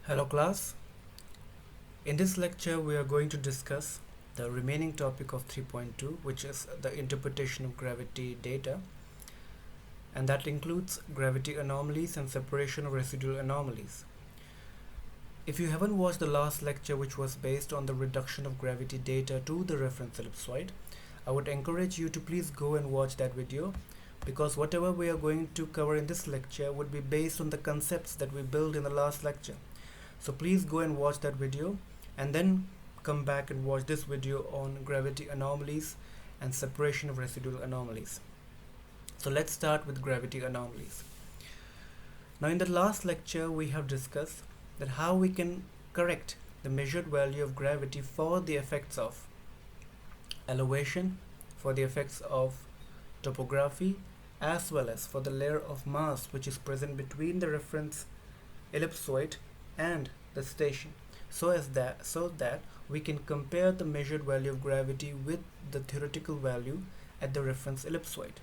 Hello class, in this lecture we are going to discuss the remaining topic of 3.2, which is the interpretation of gravity data, and that includes gravity anomalies and separation of residual anomalies. If you haven't watched the last lecture, which was based on the reduction of gravity data to the reference ellipsoid, I would encourage you to please go and watch that video, because whatever we are going to cover in this lecture would be based on the concepts that we built in the last lecture. So please go and watch that video and then come back and watch this video on gravity anomalies and separation of residual anomalies. So let's start with gravity anomalies. Now in the last lecture we have discussed that how we can correct the measured value of gravity for the effects of elevation, for the effects of topography, as well as for the layer of mass which is present between the reference ellipsoid and the station, so that we can compare the measured value of gravity with the theoretical value at the reference ellipsoid.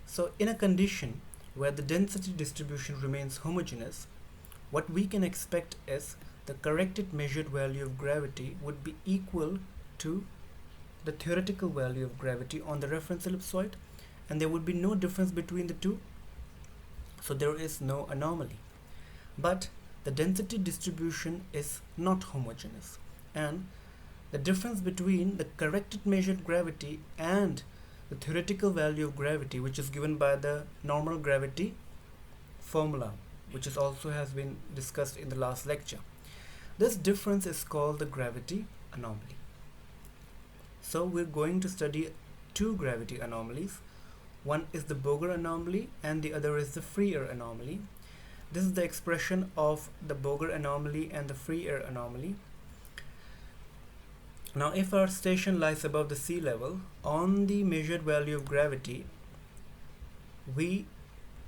So in a condition where the density distribution remains homogeneous, what we can expect is the corrected measured value of gravity would be equal to the theoretical value of gravity on the reference ellipsoid, and there would be no difference between the two, so there is no anomaly. But the density distribution is not homogeneous, and the difference between the corrected measured gravity and the theoretical value of gravity, which is given by the normal gravity formula, which is also has been discussed in the last lecture. This difference is called the gravity anomaly. So we're going to study two gravity anomalies. One is the Bouger anomaly and the other is the free air anomaly. This is the expression of the Bouger anomaly and the free air anomaly. Now if our station lies above the sea level, on the measured value of gravity we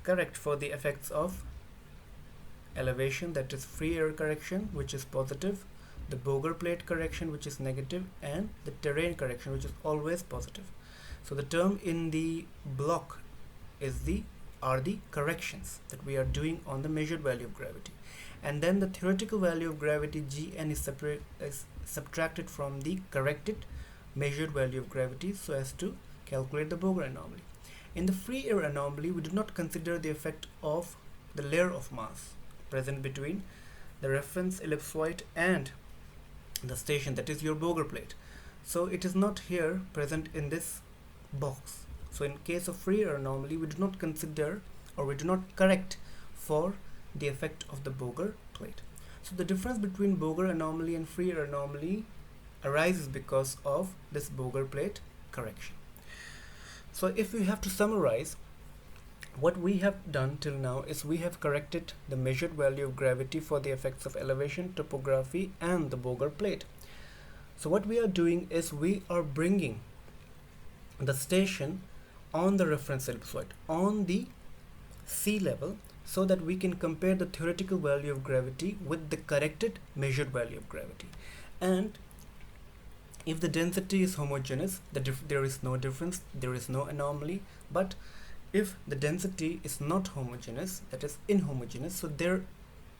correct for the effects of elevation, that is free air correction, which is positive, the Bouger plate correction, which is negative, and the terrain correction, which is always positive. So the term in the block are the corrections that we are doing on the measured value of gravity, and then the theoretical value of gravity Gn is subtracted from the corrected measured value of gravity so as to calculate the Bouger anomaly. In the free air anomaly, we do not consider the effect of the layer of mass present between the reference ellipsoid and the station, that is your Bouger plate. So it is not here present in this box. So in case of free air anomaly, we do not consider or we do not correct for the effect of the Bouger plate. So the difference between Bouger anomaly and free air anomaly arises because of this Bouger plate correction. So if we have to summarize, what we have done till now is we have corrected the measured value of gravity for the effects of elevation, topography, and the Bouger plate. So what we are doing is we are bringing the station on the reference ellipsoid on the sea level so that we can compare the theoretical value of gravity with the corrected measured value of gravity. And if the density is homogeneous, there is no difference, there is no anomaly. But if the density is not homogeneous, that is inhomogeneous, so there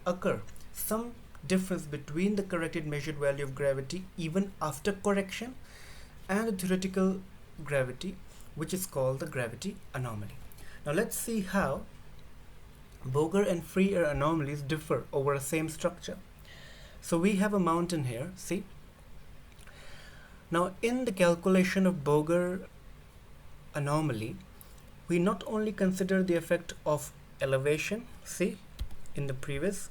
occur some difference between the corrected measured value of gravity even after correction and the theoretical gravity, which is called the gravity anomaly. Now let's see how Bouger and free air anomalies differ over a same structure. So we have a mountain here, see. Now in the calculation of Bouger anomaly, we not only consider the effect of elevation, see in the previous,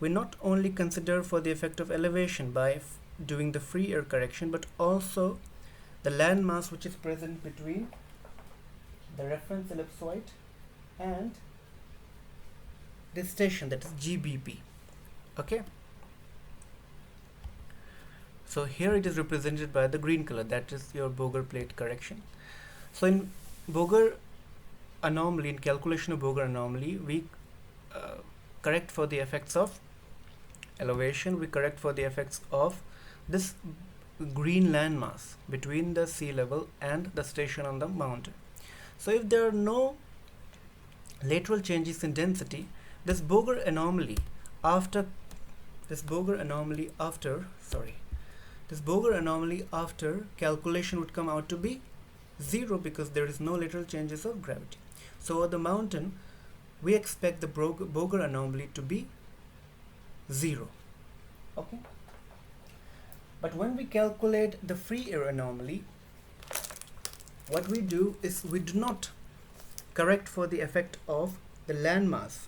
we not only consider for the effect of elevation by doing the free air correction, but also the land mass which is present between the reference ellipsoid and this station, that is GBP. Okay, so here it is represented by the green color, that is your Bouger plate correction. So in Bouger anomaly, in calculation of Bouger anomaly, we correct for the effects of elevation, we correct for the effects of this green landmass between the sea level and the station on the mountain. So if there are no lateral changes in density, This Bouger anomaly after this Bouger anomaly after sorry this Bouger anomaly after calculation would come out to be 0 because there is no lateral changes of gravity. So over the mountain we expect the Bouger anomaly to be 0. Okay. But when we calculate the free air anomaly, what we do is we do not correct for the effect of the landmass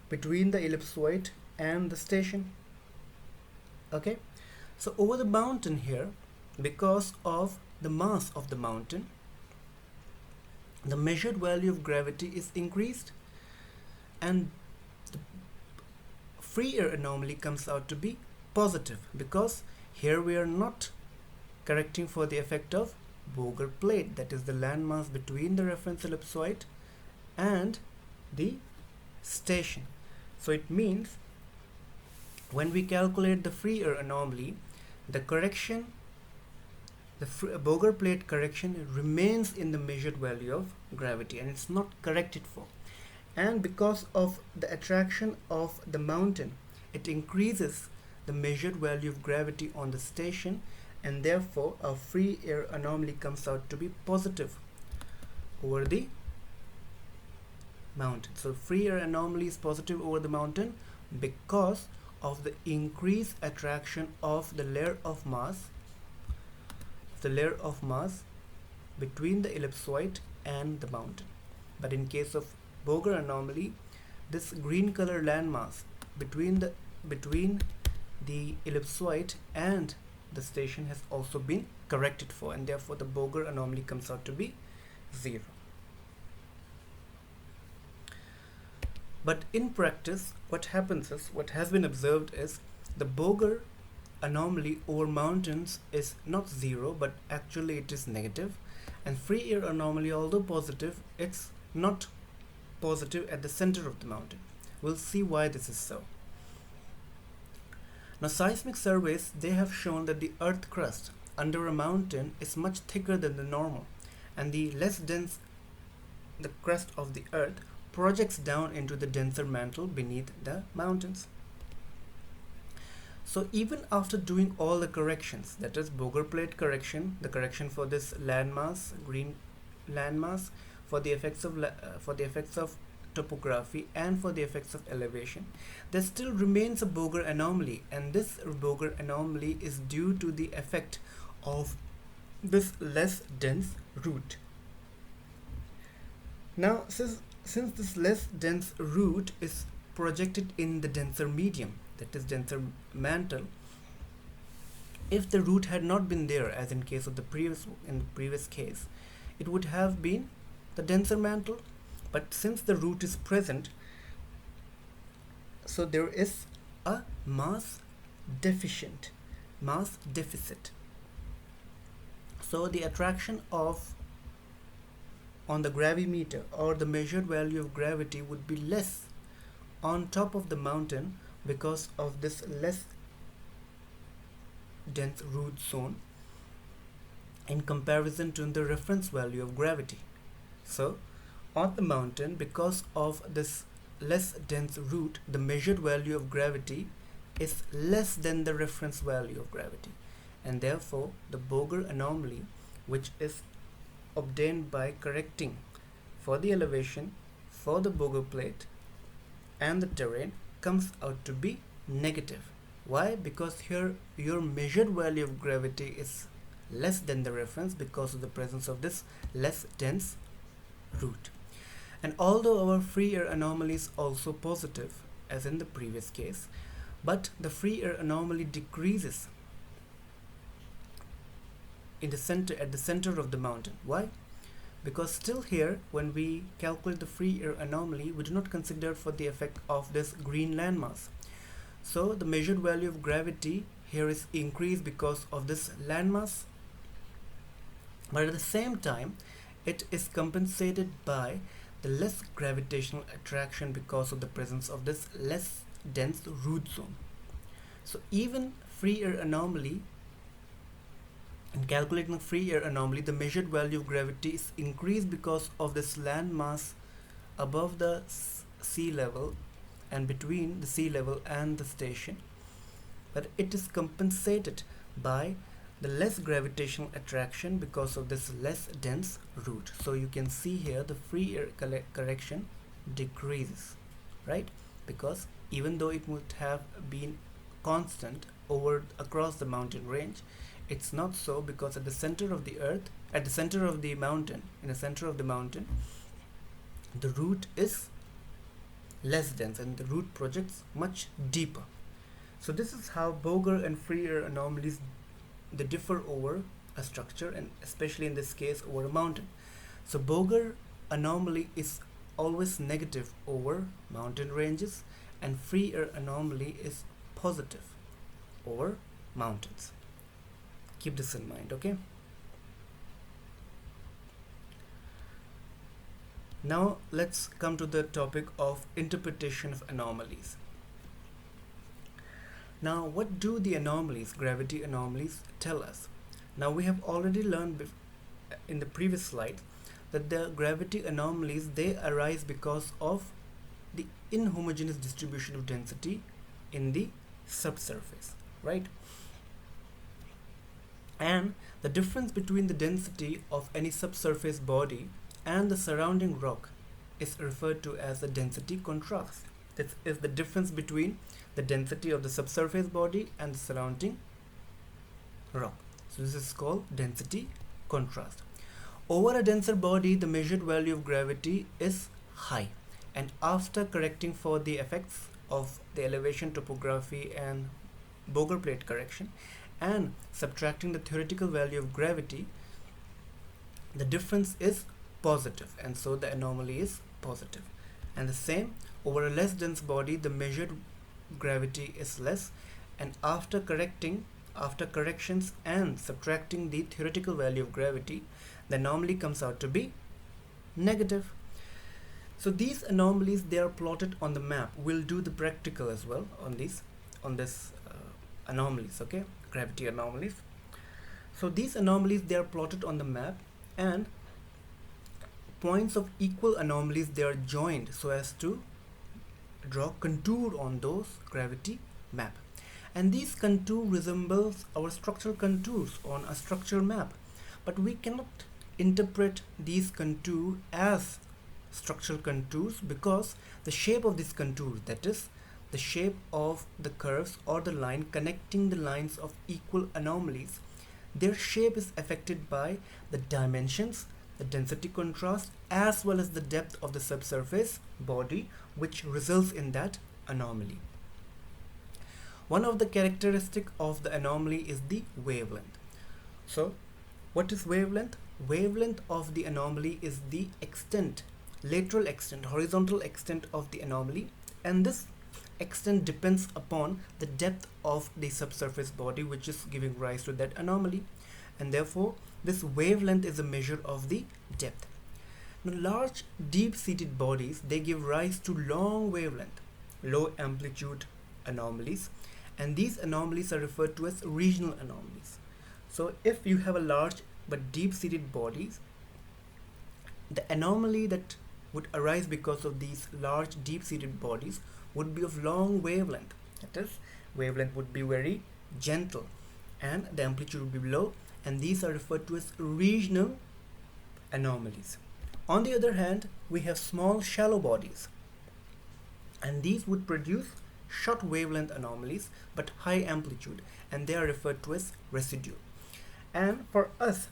between the ellipsoid and the station. Okay. So over the mountain here, because of the mass of the mountain, the measured value of gravity is increased and the free air anomaly comes out to be positive because here we are not correcting for the effect of Bouger plate, that is the landmass between the reference ellipsoid and the station. So it means when we calculate the free air anomaly, the correction, the Bouger plate correction remains in the measured value of gravity and it's not corrected for. And because of the attraction of the mountain, it increases the measured value of gravity on the station, and therefore a free air anomaly comes out to be positive over the mountain. So free air anomaly is positive over the mountain because of the increased attraction of the layer of mass between the ellipsoid and the mountain. But in case of Bouger anomaly, this green color landmass between the ellipsoid and the station has also been corrected for, and therefore the Bouger anomaly comes out to be 0. But in practice, what happens is, what has been observed is, the Bouger anomaly over mountains is not 0, but actually it is negative, and free air anomaly, although positive, it's not positive at the center of the mountain. We'll see why this is so. Now seismic surveys, they have shown that the earth crust under a mountain is much thicker than the normal, and the less dense the crust of the earth projects down into the denser mantle beneath the mountains. So even after doing all the corrections, that is Bouger plate correction, the correction for this landmass, green landmass, for the effects of topography and for the effects of elevation, there still remains a Bouger anomaly, and this Bouger anomaly is due to the effect of this less dense root. Now since this less dense root is projected in the denser medium, that is denser mantle, if the root had not been there, as in case of the previous case, it would have been the denser mantle. But since the root is present, so there is a mass deficit. So the attraction on the gravimeter, or the measured value of gravity, would be less on top of the mountain because of this less dense root zone in comparison to the reference value of gravity. So on the mountain, because of this less dense root, the measured value of gravity is less than the reference value of gravity, and therefore the Bouger anomaly, which is obtained by correcting for the elevation, for the Bouger plate and the terrain, comes out to be negative. Why? Because here your measured value of gravity is less than the reference because of the presence of this less dense root. And although our free air anomaly is also positive as in the previous case, but the free air anomaly decreases in the center, at the center of the mountain. Why? Because still here, when we calculate the free air anomaly, we do not consider for the effect of this green landmass. So the measured value of gravity here is increased because of this landmass, but at the same time it is compensated by the less gravitational attraction because of the presence of this less dense root zone. So even free air anomaly, in calculating the free air anomaly, the measured value of gravity is increased because of this land mass above the sea level and between the sea level and the station, but it is compensated by the less gravitational attraction because of this less dense route. So you can see here the free air correction decreases, right? Because even though it would have been constant over across the mountain range, it's not so, because at the center of the earth, at the center of the mountain, in the center of the mountain, the route is less dense and the route projects much deeper. So this is how Bouger and free air anomalies, they differ over a structure, and especially in this case over a mountain. So Bouger anomaly is always negative over mountain ranges, and free air anomaly is positive over mountains. Keep this in mind, okay? Now let's come to the topic of interpretation of anomalies. Now, what do the anomalies, gravity anomalies, tell us? Now, we have already learned in the previous slide that the gravity anomalies, they arise because of the inhomogeneous distribution of density in the subsurface, right? And the difference between the density of any subsurface body and the surrounding rock is referred to as the density contrast. This is the difference between the density of the subsurface body and the surrounding rock. So this is called density contrast. Over a denser body, the measured value of gravity is high, and after correcting for the effects of the elevation, topography and Bouger plate correction and subtracting the theoretical value of gravity, the difference is positive, and so the anomaly is positive. And the same, over a less dense body, the measured gravity is less, and after corrections and subtracting the theoretical value of gravity, the anomaly comes out to be negative. So these anomalies, they are plotted on the map. We'll do the practical as well on this anomalies, okay, gravity anomalies. So these anomalies, they are plotted on the map, and points of equal anomalies, they are joined so as to draw contour on those gravity map, and these contour resembles our structural contours on a structure map, but we cannot interpret these contour as structural contours because the shape of this contour, that is the shape of the curves or the line connecting the lines of equal anomalies, their shape is affected by the dimensions, the density contrast, as well as the depth of the subsurface body, which results in that anomaly. One of the characteristics of the anomaly is the wavelength. So what is wavelength? Wavelength of the anomaly is the extent, lateral extent, horizontal extent of the anomaly, and this extent depends upon the depth of the subsurface body, which is giving rise to that anomaly, and therefore this wavelength is a measure of the depth. Now, large deep-seated bodies, they give rise to long wavelength, low amplitude anomalies, and these anomalies are referred to as regional anomalies. So if you have a large but deep-seated bodies, the anomaly that would arise because of these large deep-seated bodies would be of long wavelength. That is, wavelength would be very gentle and the amplitude would be low, and these are referred to as regional anomalies. On the other hand, we have small shallow bodies, and these would produce short wavelength anomalies but high amplitude, and they are referred to as residual. And for us,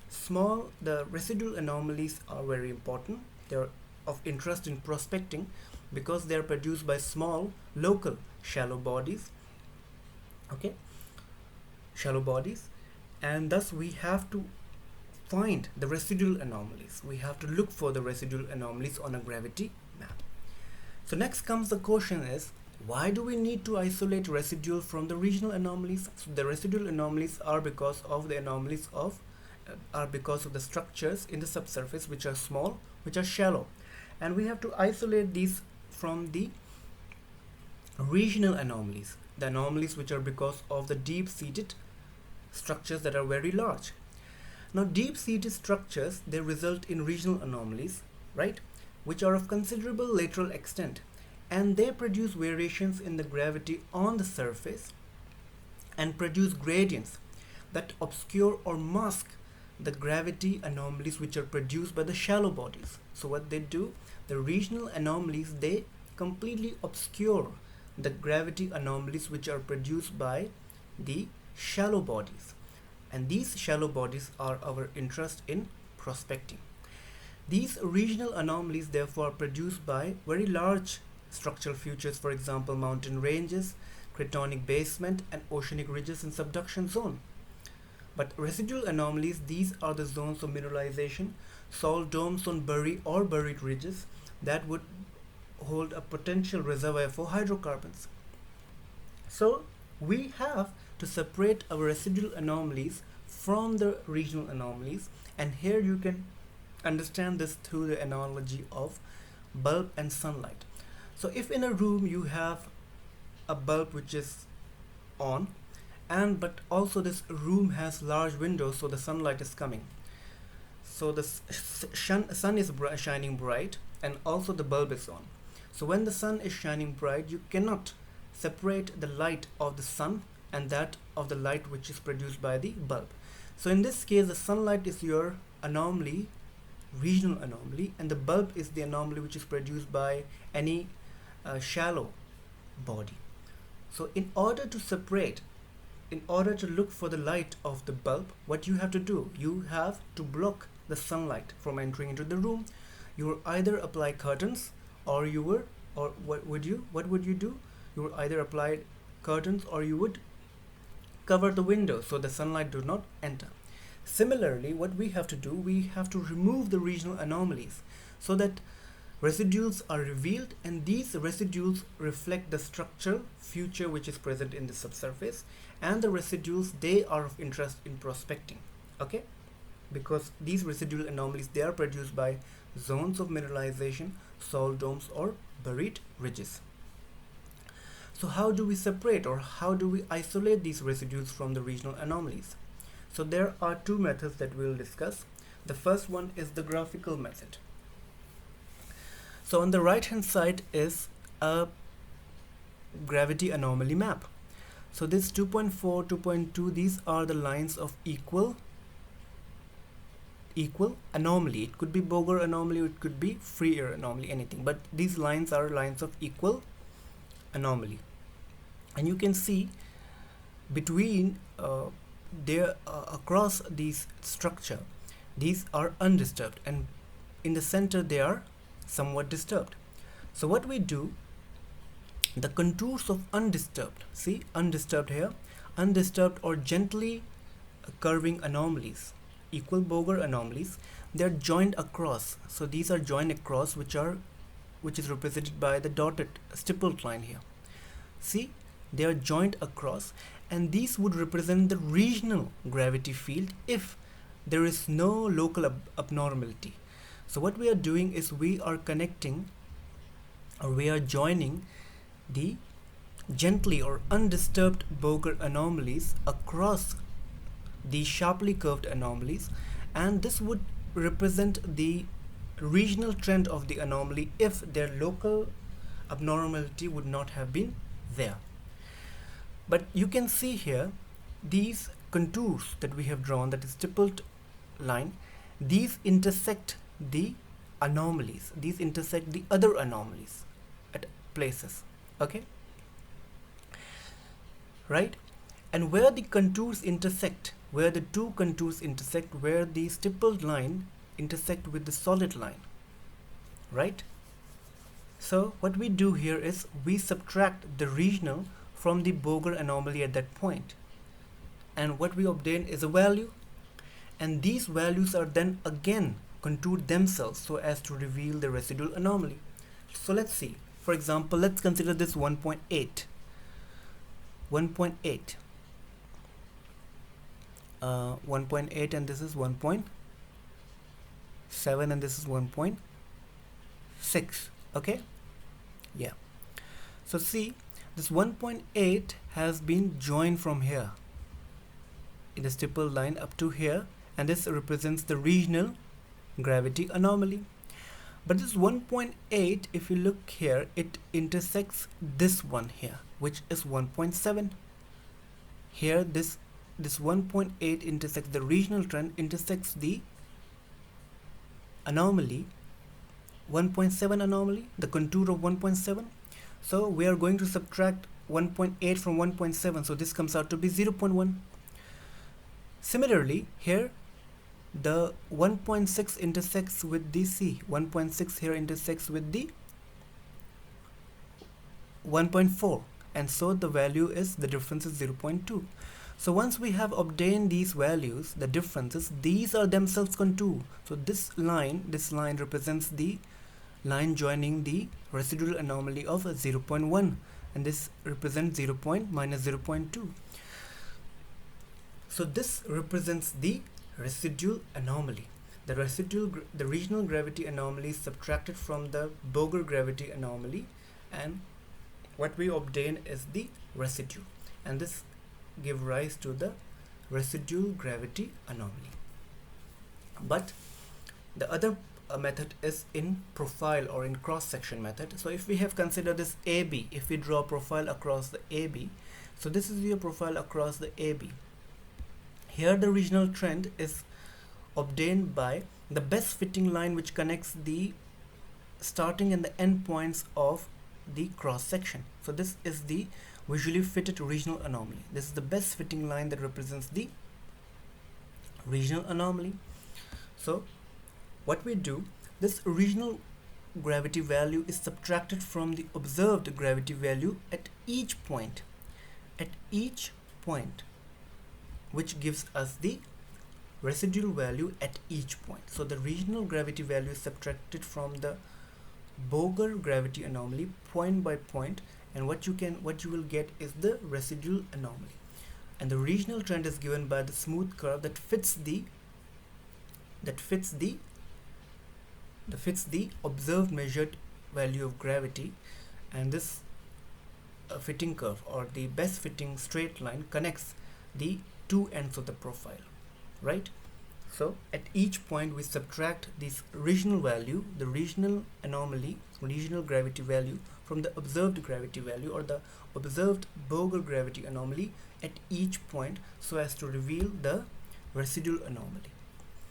the residual anomalies are very important. They are of interest in prospecting because they are produced by small local shallow bodies, okay, shallow bodies, and thus we have to find the residual anomalies. We have to look for the residual anomalies on a gravity map. So next comes the question is, why do we need to isolate residual from the regional anomalies? So the residual anomalies are because of the structures in the subsurface which are small, which are shallow, and we have to isolate these from the regional anomalies, the anomalies which are because of the deep-seated structures that are very large. Now, deep-seated structures, they result in regional anomalies, right, which are of considerable lateral extent, and they produce variations in the gravity on the surface and produce gradients that obscure or mask the gravity anomalies which are produced by the shallow bodies. So what they do, the regional anomalies, they completely obscure the gravity anomalies which are produced by the shallow bodies, and these shallow bodies are our interest in prospecting. These regional anomalies therefore are produced by very large structural features, for example mountain ranges, cratonic basement, and oceanic ridges in subduction zone. But residual anomalies, these are the zones of mineralization, salt domes on buried ridges that would hold a potential reservoir for hydrocarbons. So we have to separate our residual anomalies from the regional anomalies, and here you can understand this through the analogy of bulb and sunlight. So if in a room you have a bulb which is on, and but also this room has large windows, so the sunlight is coming, so the sun is shining bright, and also the bulb is on. So when the sun is shining bright, you cannot separate the light of the sun and that of the light which is produced by the bulb. So in this case, the sunlight is your anomaly, regional anomaly, and the bulb is the anomaly which is produced by any shallow body. So in order to separate, in order to look for the light of the bulb, what you have to do, you have to block the sunlight from entering into the room. You will either apply curtains, or what would you do? You would either apply curtains, or you would cover the window so the sunlight do not enter. Similarly, what we have to do, we have to remove the regional anomalies so that residuals are revealed, and these residuals reflect the structural feature which is present in the subsurface, and the residuals, they are of interest in prospecting, okay, because these residual anomalies, they are produced by zones of mineralization, salt domes, or buried ridges. So how do we separate, or how do we isolate these residuals from the regional anomalies? So there are two methods that we will discuss. The first one is the graphical method. So on the right hand side is a gravity anomaly map. So this 2.4, 2.2, these are the lines of equal anomaly. It could be Bouger anomaly, it could be free air anomaly, anything, but these lines are lines of equal anomaly. And you can see between across these structure, these are undisturbed, and in the center they are somewhat disturbed. So what we do, the contours of undisturbed, see undisturbed here, undisturbed or gently curving anomalies, equal Bouger anomalies, they are joined across. So these are joined across, which is represented by the dotted stippled line here. See, they are joined across, and these would represent the regional gravity field if there is no local abnormality. So what we are doing is we are connecting, or we are joining the gently or undisturbed Bouger anomalies across the sharply curved anomalies, and this would represent the regional trend of the anomaly if their local abnormality would not have been there. But you can see here these contours that we have drawn, that is stippled line, these intersect the anomalies, these intersect the other anomalies at places, okay, right? And where the contours intersect, where the two contours intersect, where the stippled line intersect with the solid line, right? So what we do here is we subtract the regional from the Bouger anomaly at that point, and what we obtain is a value, and these values are then again contoured themselves so as to reveal the residual anomaly. So let's see, for example, let's consider this 1.8, 1.8, 1.8, and this is 1.7, and this is 1.6, okay, yeah. So see, this 1.8 has been joined from here in the stippled line up to here, and this represents the regional gravity anomaly. But this 1.8, if you look here, it intersects this one here, which is 1.7. Here this 1.8 intersects the regional trend, intersects the anomaly 1.7 anomaly, the contour of 1.7. So we are going to subtract 1.8 from 1.7, so this comes out to be 0.1. Similarly, here the 1.6 intersects with the C. 1.6 here intersects with the 1.4, and so the value is, the difference is 0.2. So once we have obtained these values, the differences, these are themselves contour. So this line represents the line joining the residual anomaly of 0.1, and this represents 0. minus 0.2. So this represents the residual anomaly. The regional gravity anomaly is subtracted from the Bouger gravity anomaly, and what we obtain is the residue, and this give rise to the residual gravity anomaly. But the other method is in profile or in cross-section method. So if we have considered this AB, if we draw a profile across the AB, so this is your profile across the AB. Here the regional trend is obtained by the best fitting line which connects the starting and the end points of the cross section. So this is the visually fitted regional anomaly. This is the best fitting line that represents the regional anomaly. So what we do, this regional gravity value is subtracted from the observed gravity value at each point, which gives us the residual value at each point. So the regional gravity value is subtracted from the Bouger gravity anomaly point by point, and what you will get is the residual anomaly. And the regional trend is given by the smooth curve that fits the observed measured value of gravity, and this fitting curve or the best fitting straight line connects the two ends of the profile, right? So at each point we subtract this regional value, the regional anomaly, regional gravity value, from the observed gravity value or the observed Bouger gravity anomaly at each point, so as to reveal the residual anomaly.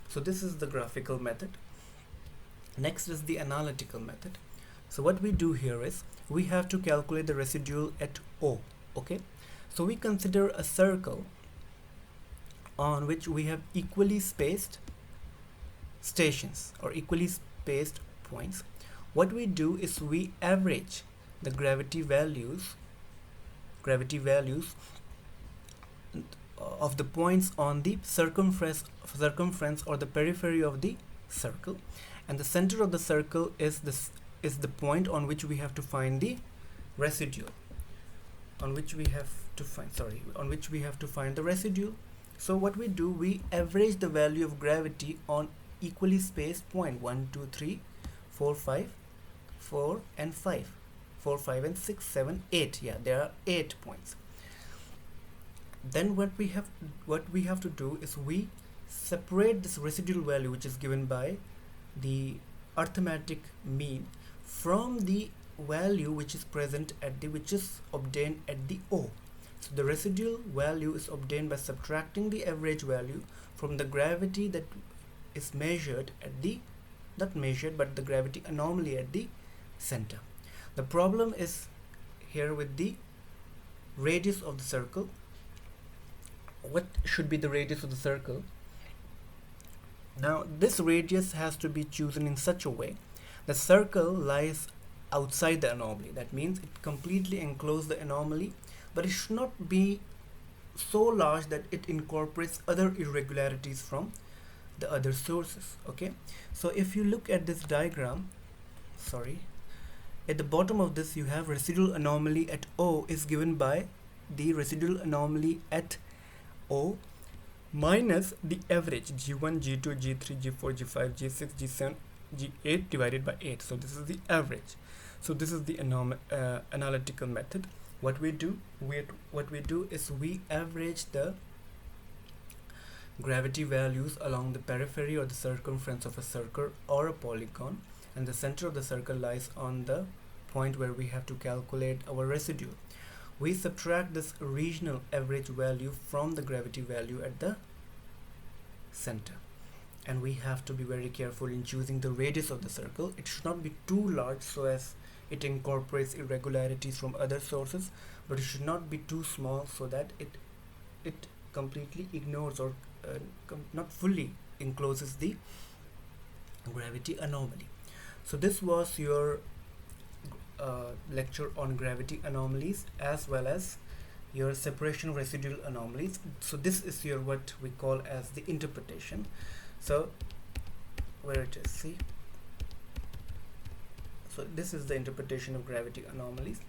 So this is the graphical method. Next is the analytical method. So what we do here is we have to calculate the residual at O. Okay, so we consider a circle on which we have equally spaced stations or equally spaced points. What we do is we average the gravity values of the points on the circumference or the periphery of the circle, and the center of the circle is the point on which we have to find the residual, on which we have to find the residual. So what we do, we average the value of gravity on equally spaced point 1, 2, 3, 4, 5, 4 and 5, 4, 5 and 6, 7, 8. Yeah, there are 8 points. Then what we have to do is we separate this residual value, which is given by the arithmetic mean, from the value which is present at which is obtained at the O. So the residual value is obtained by subtracting the average value from the gravity that is measured at the, not measured, but the gravity anomaly at the center. The problem is here with the radius of the circle. What should be the radius of the circle? Now this radius has to be chosen in such a way the circle lies outside the anomaly. That means it completely encloses the anomaly, but it should not be so large that it incorporates other irregularities from the other sources. Okay, so if you look at this diagram, at the bottom of this you have residual anomaly at O is given by the residual anomaly at O minus the average G1, G2, G3, G4, G5, G6, G7, G8 divided by 8. So this is the average. So this is the analytical method. What we do is we average the gravity values along the periphery or the circumference of a circle or a polygon, and the center of the circle lies on the point where we have to calculate our residue. We subtract this regional average value from the gravity value at the center, and we have to be very careful in choosing the radius of the circle. It should not be too large so as it incorporates irregularities from other sources, but it should not be too small so that it completely ignores or not fully encloses the gravity anomaly. So this was your lecture on gravity anomalies as well as your separation residual anomalies. So this is your what we call as the interpretation. So where it is, see, so this is the interpretation of gravity anomalies.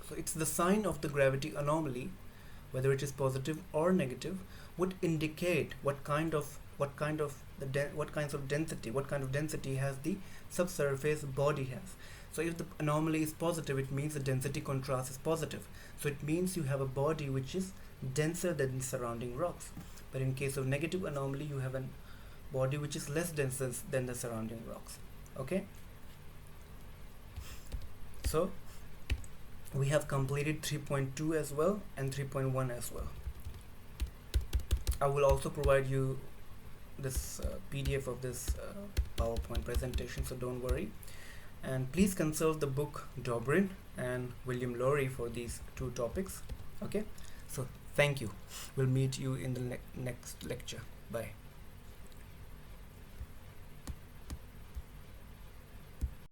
So it's the sign of the gravity anomaly, whether it is positive or negative, would indicate what kind of density has the subsurface body has. So if the anomaly is positive, it means the density contrast is positive. So it means you have a body which is denser than the surrounding rocks. But in case of negative anomaly, you have a body which is less dense than the surrounding rocks. Okay. So we have completed 3.2 as well and 3.1 as well. I will also provide you this PDF of this PowerPoint presentation, so don't worry. And please consult the book Dobrin and William Lowry for these two topics. Okay, so thank you. We'll meet you in the next lecture. Bye.